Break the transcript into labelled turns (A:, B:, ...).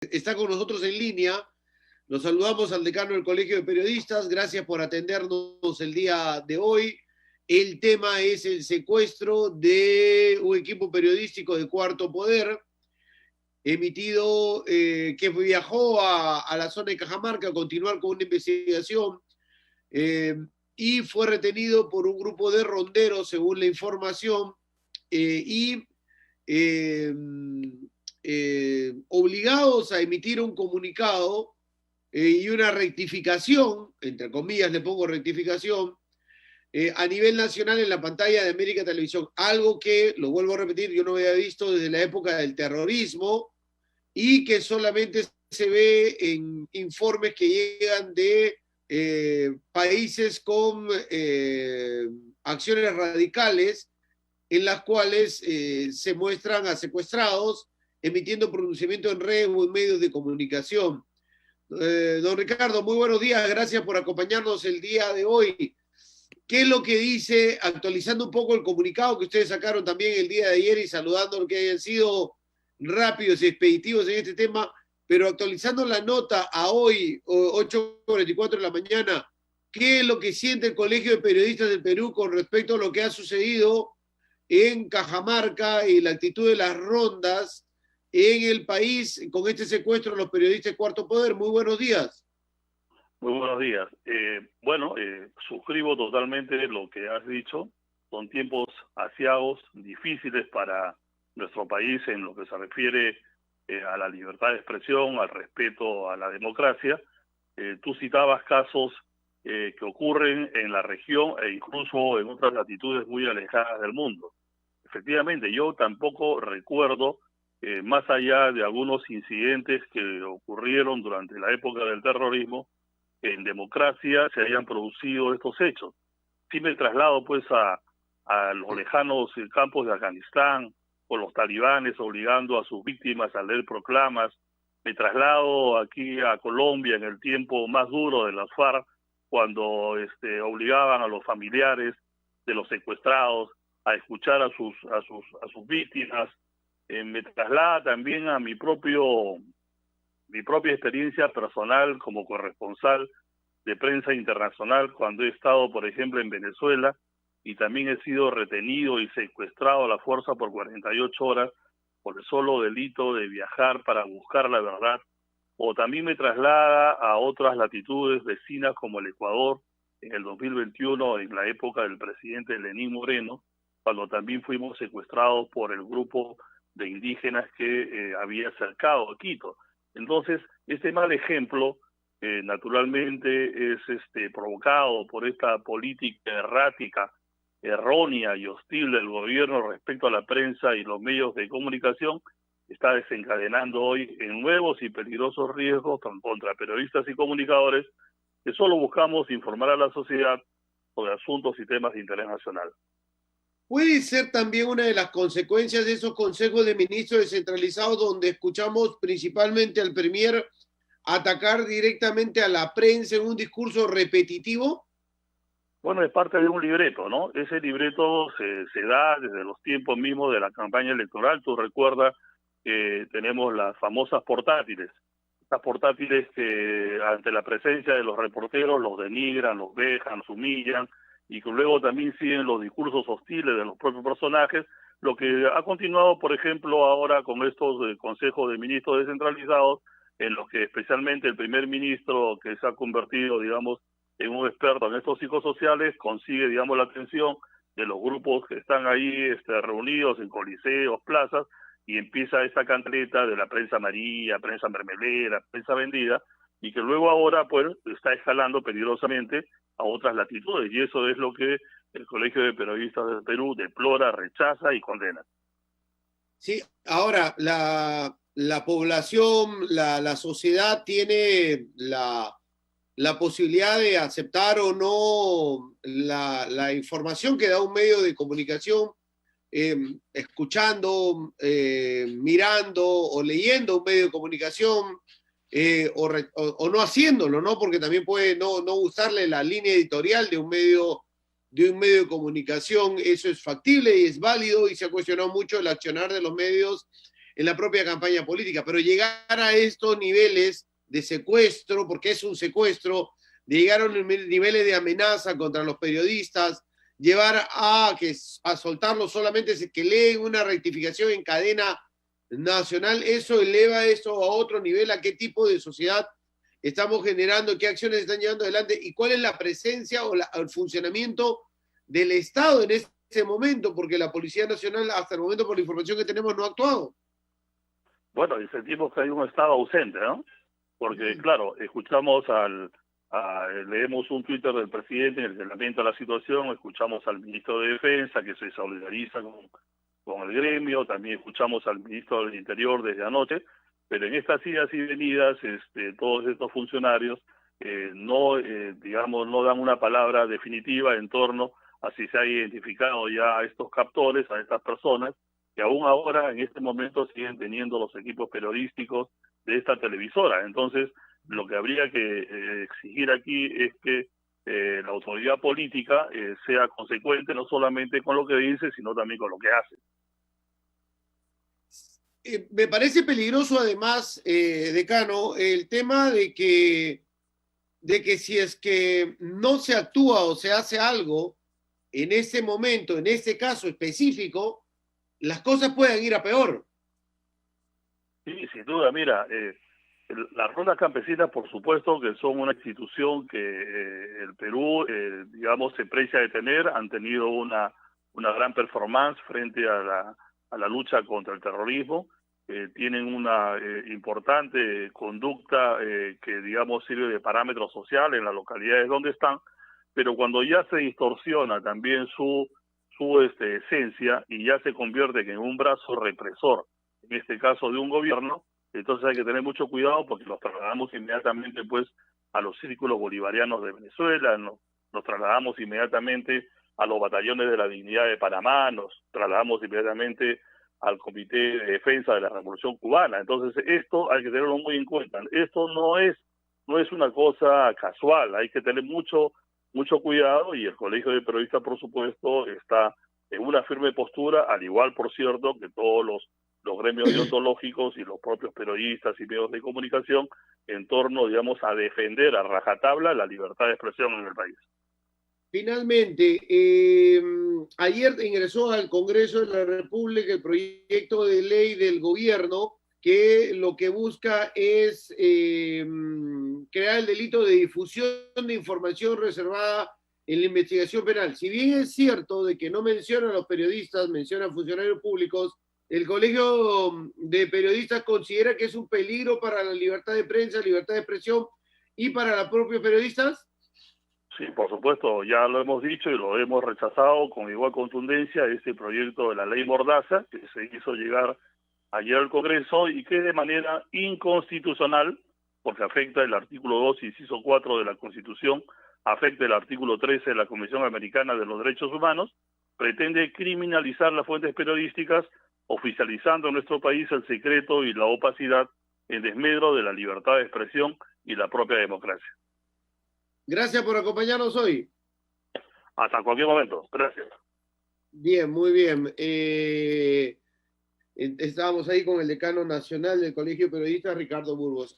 A: está con nosotros en línea. Nos saludamos al decano del Colegio de Periodistas. Gracias por atendernos el día de hoy. El tema es el secuestro de un equipo periodístico de Cuarto Poder, emitido, que viajó a la zona de Cajamarca a continuar con una investigación y fue retenido por un grupo de ronderos, según la información, y obligados a emitir un comunicado y una rectificación, entre comillas le pongo rectificación, a nivel nacional en la pantalla de América Televisión. Algo que, lo vuelvo a repetir, yo no había visto desde la época del terrorismo y que solamente se ve en informes que llegan de países con acciones radicales en las cuales se muestran a secuestrados emitiendo pronunciamiento en redes o en medios de comunicación. Don Ricardo, muy buenos días, gracias por acompañarnos el día de hoy. ¿Qué es lo que dice, actualizando un poco el comunicado que ustedes sacaron también el día de ayer y saludando que hayan sido rápidos y expeditivos en este tema, pero actualizando la nota a hoy, 8:44 de la mañana, ¿qué es lo que siente el Colegio de Periodistas del Perú con respecto a lo que ha sucedido en Cajamarca y la actitud de las rondas en el país con este secuestro de los periodistas de Cuarto Poder? Muy buenos días.
B: Muy buenos días. Suscribo totalmente lo que has dicho. Son tiempos aciagos, difíciles para nuestro país en lo que se refiere a la libertad de expresión, al respeto a la democracia. Tú citabas casos que ocurren en la región e incluso en otras latitudes muy alejadas del mundo. Efectivamente, yo tampoco recuerdo, más allá de algunos incidentes que ocurrieron durante la época del terrorismo, en democracia se hayan producido estos hechos. Sí me traslado pues a los lejanos campos de Afganistán, con los talibanes obligando a sus víctimas a leer proclamas. Me traslado aquí a Colombia en el tiempo más duro de las FARC, cuando obligaban a los familiares de los secuestrados a escuchar a sus víctimas. Me traslada también a mi propia experiencia personal como corresponsal de prensa internacional cuando he estado, por ejemplo, en Venezuela, y también he sido retenido y secuestrado a la fuerza por 48 horas por el solo delito de viajar para buscar la verdad. O también me traslada a otras latitudes vecinas como el Ecuador en el 2021, en la época del presidente Lenín Moreno, cuando también fuimos secuestrados por el grupo de indígenas que había cercado a Quito. Entonces, este mal ejemplo naturalmente es provocado por esta política errática, errónea y hostil del gobierno respecto a la prensa y los medios de comunicación, está desencadenando hoy en nuevos y peligrosos riesgos contra periodistas y comunicadores que solo buscamos informar a la sociedad sobre asuntos y temas de interés nacional.
A: ¿Puede ser también una de las consecuencias de esos consejos de ministros descentralizados donde escuchamos principalmente al premier atacar directamente a la prensa en un discurso repetitivo?
B: Bueno, es parte de un libreto, ¿no? Ese libreto se da desde los tiempos mismos de la campaña electoral. Tú recuerdas que tenemos las famosas portátiles. Estas portátiles que ante la presencia de los reporteros los denigran, los dejan, los humillan, y que luego también siguen los discursos hostiles de los propios personajes, lo que ha continuado, por ejemplo, ahora con estos consejos de ministros descentralizados, en los que especialmente el primer ministro, que se ha convertido, digamos, en un experto en estos psicosociales, consigue, digamos, la atención de los grupos que están ahí reunidos en coliseos, plazas, y empieza esta cantaleta de la prensa amarilla, prensa mermelera, prensa vendida, y que luego ahora pues está escalando peligrosamente a otras latitudes, y eso es lo que el Colegio de Periodistas del Perú deplora, rechaza y condena.
A: Sí, ahora la población, la sociedad tiene la posibilidad de aceptar o no la información que da un medio de comunicación, escuchando, mirando o leyendo un medio de comunicación, o no haciéndolo, ¿no? Porque también puede no gustarle la línea editorial de un medio de comunicación. Eso es factible y es válido, y se ha cuestionado mucho el accionar de los medios en la propia campaña política, pero llegar a estos niveles de secuestro, porque es un secuestro, de llegar a niveles de amenaza contra los periodistas, llevar a soltarlos solamente si que leen una rectificación en cadena nacional, eso eleva esto a otro nivel. ¿A qué tipo de sociedad estamos generando? ¿Qué acciones están llevando adelante? ¿Y cuál es la presencia o el funcionamiento del Estado en ese momento? Porque la Policía Nacional, hasta el momento, por la información que tenemos, no ha actuado.
B: Bueno, y sentimos que hay un Estado ausente, ¿no? Porque, claro, leemos un Twitter del presidente en el que lamenta la situación, escuchamos al ministro de Defensa que se solidariza con el gremio, también escuchamos al ministro del Interior desde anoche, pero en estas idas y venidas, todos estos funcionarios no dan una palabra definitiva en torno a si se ha identificado ya a estos captores, a estas personas, que aún ahora, en este momento, siguen teniendo los equipos periodísticos de esta televisora. Entonces, lo que habría que exigir aquí es que la autoridad política sea consecuente no solamente con lo que dice, sino también con lo que hace.
A: Me parece peligroso, además, decano, el tema de que si es que no se actúa o se hace algo en ese momento, en ese caso específico, las cosas pueden ir a peor.
B: Sí, sin duda. Mira, las rondas campesinas, por supuesto, que son una institución que el Perú, digamos, se precia de tener, han tenido una gran performance frente a la lucha contra el terrorismo, tienen una importante conducta que, digamos, sirve de parámetro social en las localidades donde están, pero cuando ya se distorsiona también su esencia y ya se convierte en un brazo represor, en este caso de un gobierno, entonces hay que tener mucho cuidado porque nos trasladamos inmediatamente pues a los círculos bolivarianos de Venezuela, nos trasladamos inmediatamente a los batallones de la dignidad de Panamá, nos trasladamos inmediatamente al Comité de Defensa de la Revolución Cubana. Entonces esto hay que tenerlo muy en cuenta. Esto no es una cosa casual, hay que tener mucho cuidado, y el Colegio de Periodistas, por supuesto, está en una firme postura, al igual, por cierto, que todos los gremios deontológicos y los propios periodistas y medios de comunicación, en torno, digamos, a defender a rajatabla la libertad de expresión en el país.
A: Finalmente, ayer ingresó al Congreso de la República el proyecto de ley del gobierno que lo que busca es crear el delito de difusión de información reservada en la investigación penal. Si bien es cierto de que no menciona a los periodistas, menciona a funcionarios públicos, ¿el Colegio de Periodistas considera que es un peligro para la libertad de prensa, libertad de expresión y para los propios periodistas?
B: Sí, por supuesto, ya lo hemos dicho y lo hemos rechazado con igual contundencia, este proyecto de la ley Mordaza, que se hizo llegar ayer al Congreso y que de manera inconstitucional, porque afecta el artículo 2, inciso 4 de la Constitución, afecta el artículo 13 de la Convención Americana de los Derechos Humanos, pretende criminalizar las fuentes periodísticas, oficializando en nuestro país el secreto y la opacidad en desmedro de la libertad de expresión y la propia democracia.
A: Gracias por acompañarnos hoy.
B: Hasta cualquier momento. Gracias.
A: Bien, muy bien. Estábamos ahí con el decano nacional del Colegio de Periodistas, Ricardo Burgos.